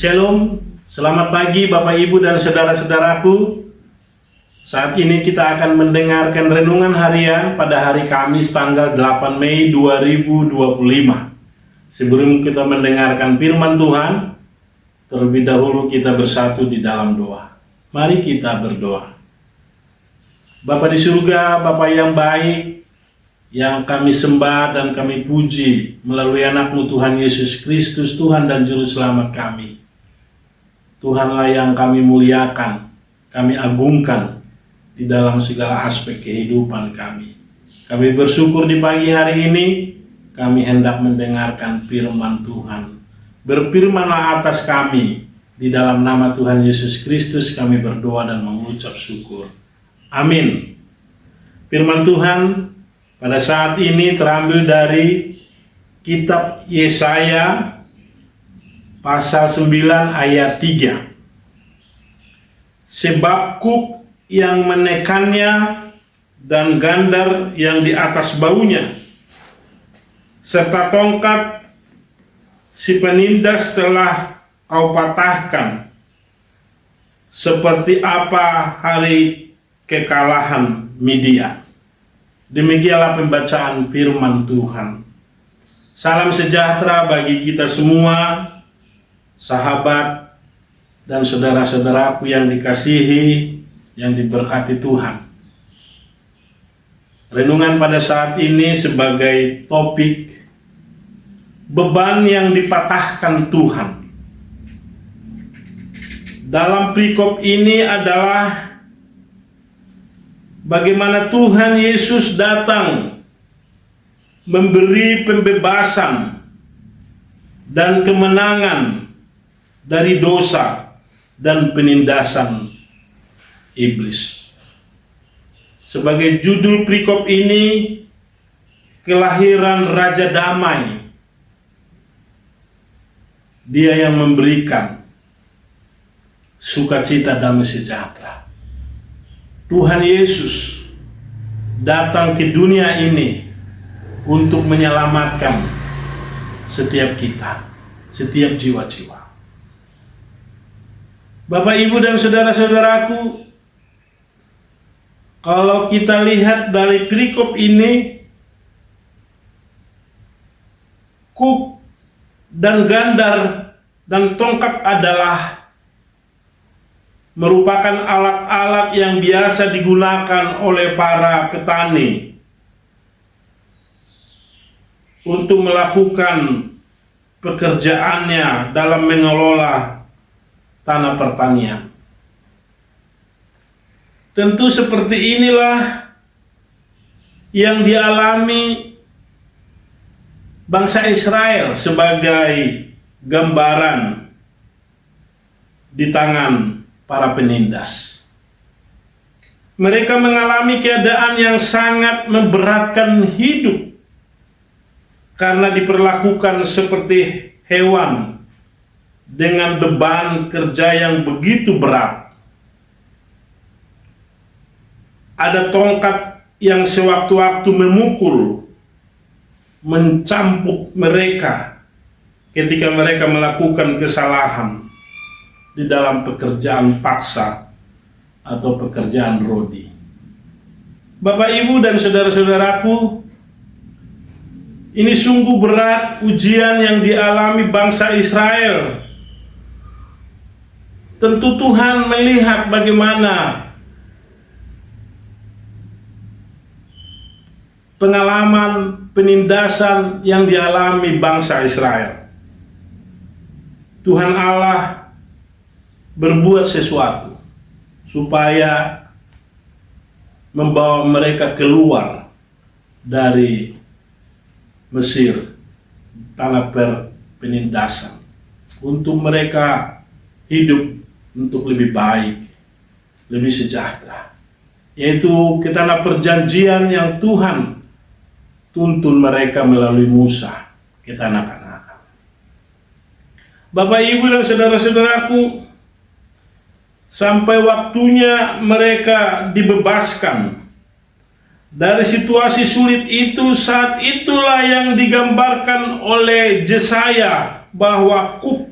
Shalom, selamat pagi Bapak Ibu dan saudara-saudaraku. Saat ini kita akan mendengarkan renungan harian pada hari Kamis tanggal 8 Mei 2025. Sebelum kita mendengarkan firman Tuhan, terlebih dahulu kita bersatu di dalam doa. Mari kita berdoa. Bapa di surga, Bapa yang baik, yang kami sembah dan kami puji melalui anak-Mu Tuhan Yesus Kristus, Tuhan dan Juru Selamat kami. Tuhanlah yang kami muliakan, kami agungkan di dalam segala aspek kehidupan kami. Kami bersyukur di pagi hari ini, kami hendak mendengarkan firman Tuhan. Berfirmanlah atas kami, di dalam nama Tuhan Yesus Kristus kami berdoa dan mengucap syukur. Amin. Firman Tuhan pada saat ini terambil dari kitab Yesaya pasal 9 ayat 3. Sebab kuk yang menekannya dan gandar yang di atas baunya, serta tongkat si penindas telah kau patahkan, seperti apa hari kekalahan Midia. Demikianlah pembacaan firman Tuhan. Salam sejahtera bagi kita semua, sahabat dan saudara-saudaraku yang dikasihi, yang diberkati Tuhan. Renungan pada saat ini sebagai topik beban yang dipatahkan Tuhan. Dalam perikop ini adalah bagaimana Tuhan Yesus datang memberi pembebasan dan kemenangan dari dosa dan penindasan iblis. Sebagai judul perikop ini, kelahiran Raja Damai. Dia yang memberikan sukacita damai sejahtera. Tuhan Yesus datang ke dunia ini untuk menyelamatkan setiap kita, setiap jiwa-jiwa. Bapak, Ibu, dan saudara-saudaraku, kalau kita lihat dari perikop ini, kuk dan gandar dan tongkat adalah merupakan alat-alat yang biasa digunakan oleh para petani untuk melakukan pekerjaannya dalam mengelola tanah pertanian. Tentu seperti inilah yang dialami bangsa Israel sebagai gambaran di tangan para penindas. Mereka mengalami keadaan yang sangat memberatkan hidup karena diperlakukan seperti hewan dengan beban kerja yang begitu berat. Ada tongkat yang sewaktu-waktu memukul, mencambuk mereka ketika mereka melakukan kesalahan di dalam pekerjaan paksa atau pekerjaan rodi. Bapak, Ibu, dan saudara-saudaraku, ini sungguh berat ujian yang dialami bangsa Israel. Tentu Tuhan melihat bagaimana pengalaman penindasan yang dialami bangsa Israel. Tuhan Allah berbuat sesuatu supaya membawa mereka keluar dari Mesir, tanah penindasan, untuk mereka hidup untuk lebih baik, lebih sejahtera, yaitu ke tanah perjanjian yang Tuhan tuntun mereka melalui Musa ke tanah Kanaan. Bapak, Ibu, dan saudara-saudaraku, sampai waktunya mereka dibebaskan dari situasi sulit itu. Saat itulah yang digambarkan oleh Yesaya bahwa kuk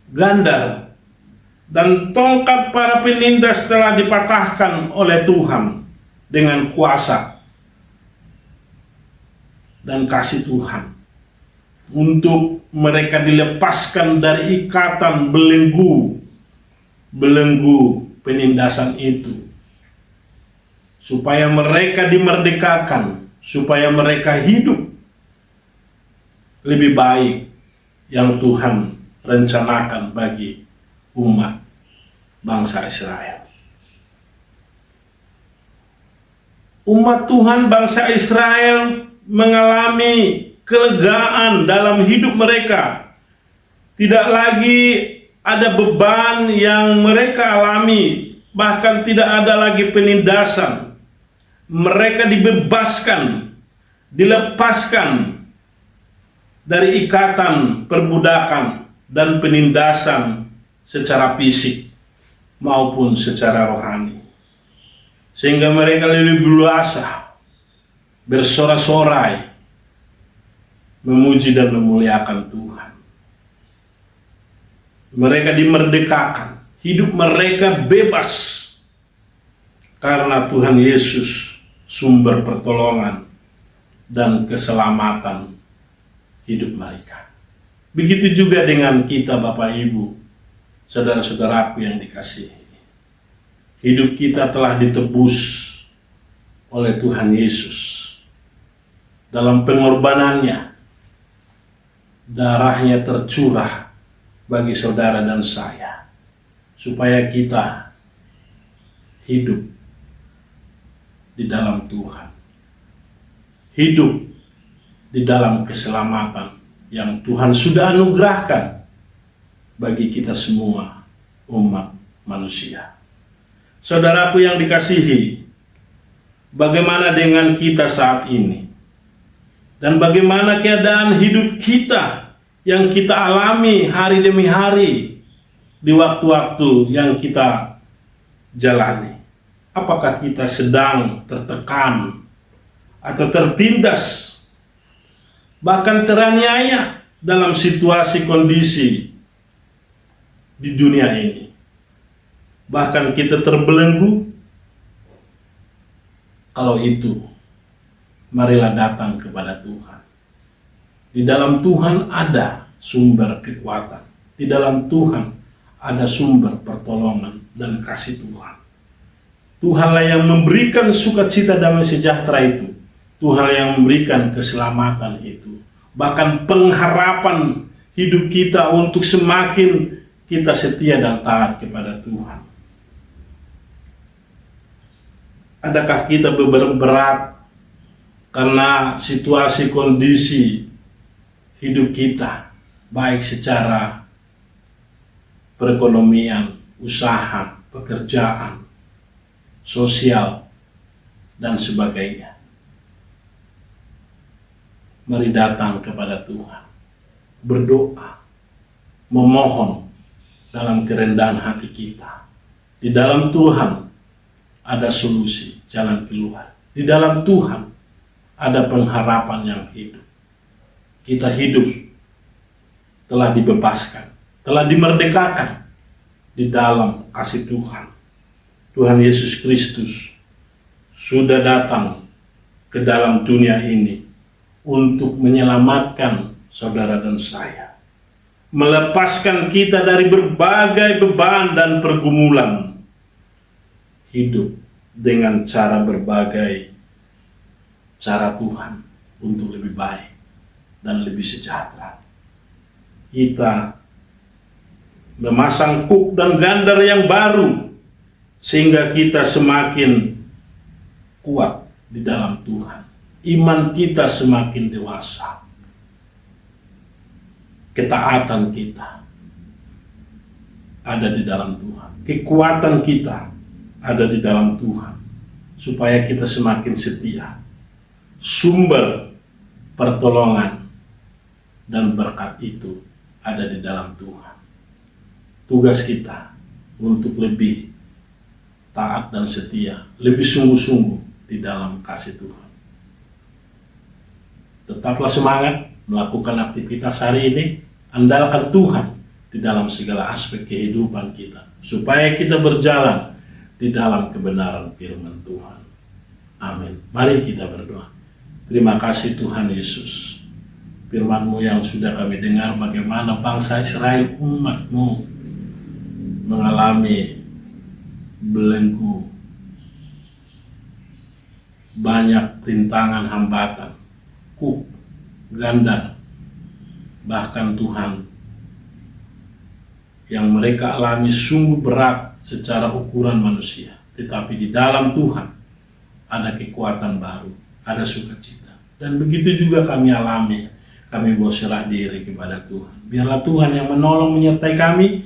gandar, dan tongkat para penindas telah dipatahkan oleh Tuhan dengan kuasa dan kasih Tuhan, untuk mereka dilepaskan dari ikatan belenggu penindasan itu, supaya mereka dimerdekakan, supaya mereka hidup lebih baik yang Tuhan rencanakan bagi umat bangsa Israel. Umat Tuhan bangsa Israel mengalami kelegaan dalam hidup mereka. Tidak lagi ada beban yang mereka alami, bahkan tidak ada lagi penindasan. Mereka dibebaskan, dilepaskan dari ikatan perbudakan dan penindasan secara fisik maupun secara rohani, sehingga mereka lebih berluasa bersorak-sorai memuji dan memuliakan Tuhan. Mereka dimerdekakan, hidup mereka bebas karena Tuhan Yesus sumber pertolongan dan keselamatan hidup mereka. Begitu juga dengan kita, Bapak Ibu, saudara-saudaraku yang dikasihi. Hidup kita telah ditebus oleh Tuhan Yesus dalam pengorbanannya. Darahnya tercurah bagi saudara dan saya, supaya kita hidup di dalam Tuhan, hidup di dalam keselamatan yang Tuhan sudah anugerahkan bagi kita semua umat manusia. Saudaraku yang dikasihi, bagaimana dengan kita saat ini? Dan bagaimana keadaan hidup kita yang kita alami hari demi hari di waktu-waktu yang kita jalani? Apakah kita sedang tertekan atau tertindas, bahkan teraniaya dalam situasi kondisi di dunia ini? Bahkan kita terbelenggu. Kalau itu, marilah datang kepada Tuhan. Di dalam Tuhan ada sumber kekuatan. Di dalam Tuhan ada sumber pertolongan dan kasih Tuhan. Tuhanlah yang memberikan sukacita damai sejahtera itu. Tuhan yang memberikan keselamatan itu. Bahkan pengharapan hidup kita untuk semakin kita setia dan taat kepada Tuhan. Adakah kita berat karena situasi kondisi hidup kita, baik secara perekonomian, usaha, pekerjaan, sosial, dan sebagainya? Mari datang kepada Tuhan, berdoa, memohon dalam kerendahan hati kita. Di dalam Tuhan ada solusi, jalan keluar. Di dalam Tuhan ada pengharapan yang hidup. Kita hidup telah dibebaskan, telah dimerdekakan di dalam kasih Tuhan. Tuhan Yesus Kristus sudah datang ke dalam dunia ini untuk menyelamatkan saudara dan saya, melepaskan kita dari berbagai beban dan pergumulan hidup dengan cara berbagai cara Tuhan untuk lebih baik dan lebih sejahtera. Kita memasang kuk dan gandar yang baru sehingga kita semakin kuat di dalam Tuhan. Iman kita semakin dewasa. Ketaatan kita ada di dalam Tuhan. Kekuatan kita ada di dalam Tuhan, supaya kita semakin setia. Sumber pertolongan dan berkat itu ada di dalam Tuhan. Tugas kita untuk lebih taat dan setia, lebih sungguh-sungguh di dalam kasih Tuhan. Tetaplah semangat melakukan aktivitas hari ini. Andalkan Tuhan di dalam segala aspek kehidupan kita, supaya kita berjalan di dalam kebenaran firman Tuhan. Amin. Mari kita berdoa. Terima kasih Tuhan Yesus, firman-Mu yang sudah kami dengar bagaimana bangsa Israel, umat-Mu, mengalami belenggu, banyak rintangan, hambatan, kuk, ganda, bahkan Tuhan, yang mereka alami sungguh berat secara ukuran manusia. Tetapi di dalam Tuhan ada kekuatan baru, ada sukacita. Dan begitu juga kami alami. Kami mau serah diri kepada Tuhan. Biarlah Tuhan yang menolong menyertai kami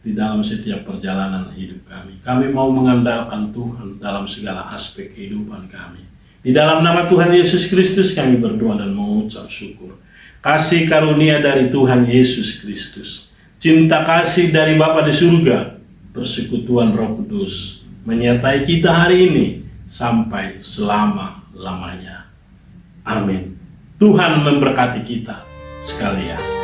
di dalam setiap perjalanan hidup kami. Kami mau mengandalkan Tuhan dalam segala aspek kehidupan kami. Di dalam nama Tuhan Yesus Kristus kami berdoa dan mengucap syukur. Kasih karunia dari Tuhan Yesus Kristus, cinta kasih dari Bapa di surga, persekutuan Roh Kudus menyertai kita hari ini sampai selama-lamanya. Amin. Tuhan memberkati kita sekalian.